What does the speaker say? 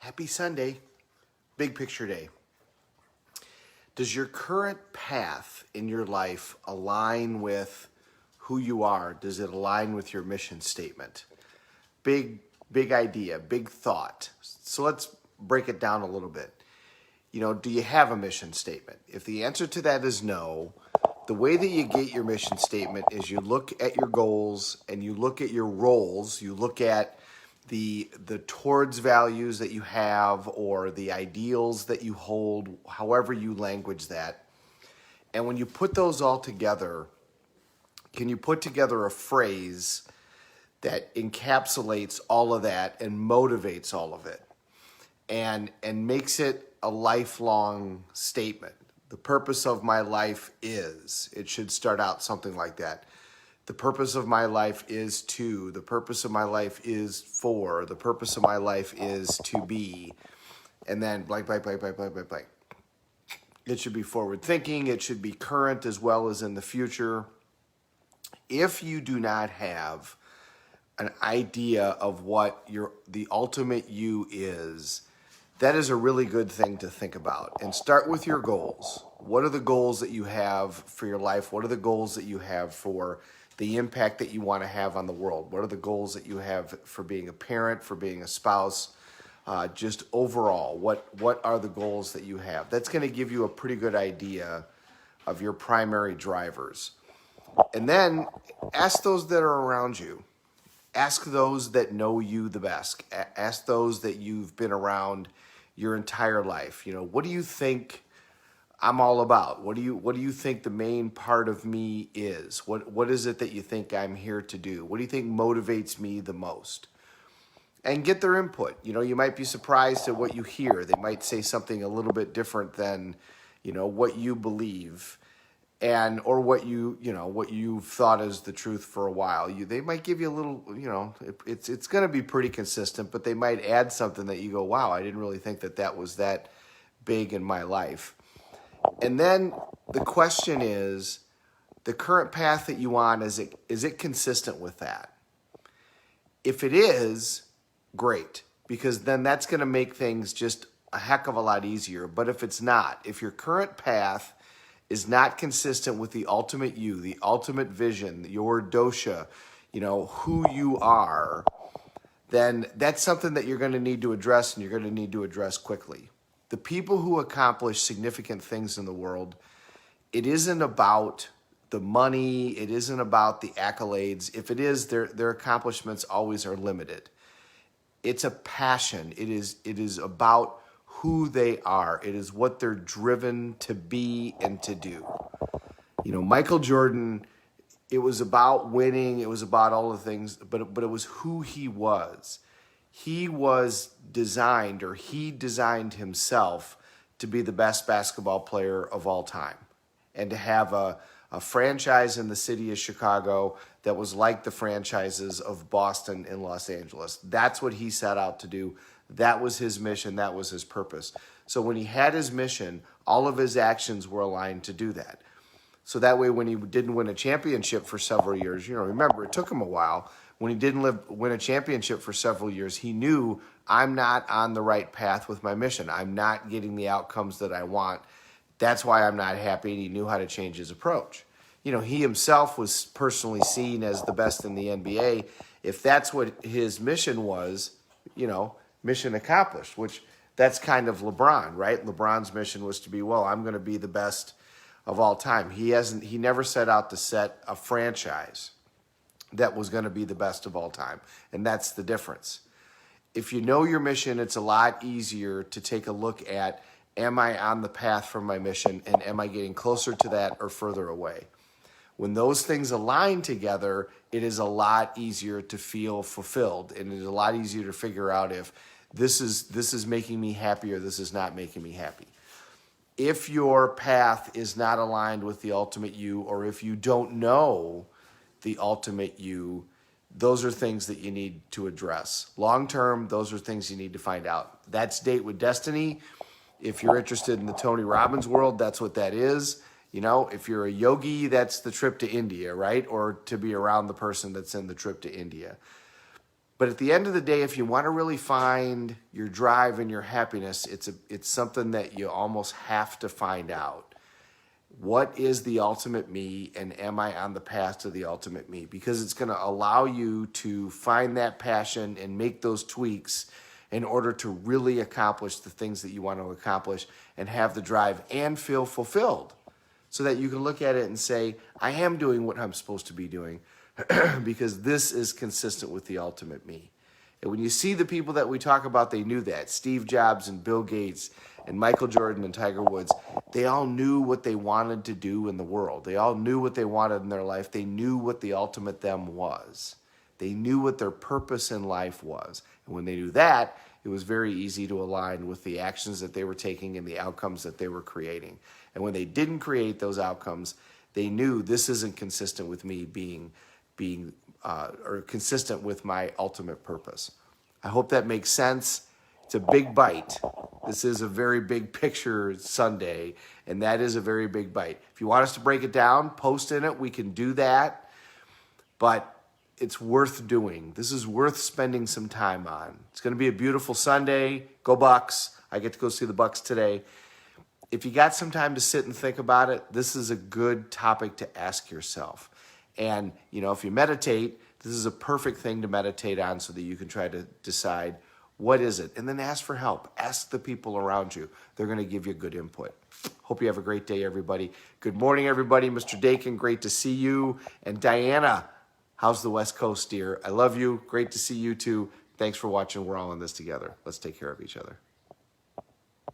Happy Sunday, big picture day. Does your current path in your life align with who you are? Does it align with your mission statement? Big idea, big thought. So let's break it down a little bit. Do you have a mission statement? If the answer to that is no, the way that you get your mission statement is you look at your goals and you look at your roles. You look at the towards values that you have or the ideals that you hold, however you language that. And when you put those all together, can you put together a phrase that encapsulates all of that and motivates all of it and makes it a lifelong statement? The purpose of my life is, it should start out something like that. The purpose of my life is to, the purpose of my life is for, the purpose of my life is to be, and then blank, blank, blank, blank, blank, blank, blank. It should be forward thinking. It should be current as well as in the future. If you do not have an idea of what the ultimate you is, that is a really good thing to think about. And start with your goals. What are the goals that you have for your life? What are the goals that you have for the impact that you want to have on the world? What are the goals that you have for being a parent, for being a spouse? Just overall, what are the goals that you have? That's going to give you a pretty good idea of your primary drivers. And then ask those that are around you. Ask those that know you the best. Ask those that you've been around your entire life. What do you think I'm all about? What do you think the main part of me is? What is it that you think I'm here to do? What do you think motivates me the most? And get their input. You might be surprised at what you hear. They might say something a little bit different than, what you believe or what you've thought is the truth for a while. They might give you a little, it's going to be pretty consistent, but they might add something that you go, wow, I didn't really think that was that big in my life. And then the question is, the current path that you on, is it consistent with that? If it is, great, because then that's going to make things just a heck of a lot easier. But if it's not, if your current path is not consistent with the ultimate you, the ultimate vision, your dosha, who you are, then that's something that you're going to need to address, and you're going to need to address quickly. The people who accomplish significant things in the world, it isn't about the money, it isn't about the accolades. If it is, their accomplishments always are limited. It's a passion. It is about who they are. It is what they're driven to be and to do. Michael Jordan, it was about winning, it was about all the things, but it was who he was. He designed himself to be the best basketball player of all time and to have a franchise in the city of Chicago that was like the franchises of Boston and Los Angeles. That's what he set out to do. That was his mission. That was his purpose. So when he had his mission, all of his actions were aligned to do that. So that way, when he didn't win a championship for several years, remember, it took him a while. When he didn't win a championship for several years, he knew, I'm not on the right path with my mission. I'm not getting the outcomes that I want. That's why I'm not happy, and he knew how to change his approach. He himself was personally seen as the best in the NBA. If that's what his mission was, mission accomplished, which that's kind of LeBron, right? LeBron's mission was to be, I'm going to be the best of all time. He never set out to set a franchise that was going to be the best of all time. And that's the difference. If you know your mission, it's a lot easier to take a look at, am I on the path for my mission, and am I getting closer to that or further away? When those things align together, it is a lot easier to feel fulfilled, and it is a lot easier to figure out if this is making me happy or this is not making me happy. If your path is not aligned with the ultimate you, or if you don't know the ultimate you, those are things that you need to address. Long term, those are things you need to find out. That's Date with Destiny. If you're interested in the Tony Robbins world, that's what that is. If you're a yogi, that's the trip to India, right? Or to be around the person that's in the trip to India. But at the end of the day, if you want to really find your drive and your happiness, it's something that you almost have to find out. What is the ultimate me, and am I on the path to the ultimate me? Because it's going to allow you to find that passion and make those tweaks in order to really accomplish the things that you want to accomplish and have the drive and feel fulfilled, so that you can look at it and say, I am doing what I'm supposed to be doing because this is consistent with the ultimate me. And when you see the people that we talk about, they knew that. Steve Jobs and Bill Gates and Michael Jordan and Tiger Woods, they all knew what they wanted to do in the world. They all knew what they wanted in their life. They knew what the ultimate them was. They knew what their purpose in life was. And when they knew that, it was very easy to align with the actions that they were taking and the outcomes that they were creating. And when they didn't create those outcomes, they knew this isn't consistent with me being or consistent with my ultimate purpose. I hope that makes sense. It's a big bite. This is a very big picture Sunday, and that is a very big bite. If you want us to break it down, post in it, we can do that. But it's worth doing. This is worth spending some time on. It's going to be a beautiful Sunday. Go Bucks. I get to go see the Bucks today. If you got some time to sit and think about it, this is a good topic to ask yourself. And, if you meditate, this is a perfect thing to meditate on so that you can try to decide what is it. And then ask for help. Ask the people around you. They're going to give you good input. Hope you have a great day, everybody. Good morning, everybody. Mr. Dakin, great to see you. And Diana, how's the West Coast, dear? I love you. Great to see you, too. Thanks for watching. We're all in this together. Let's take care of each other.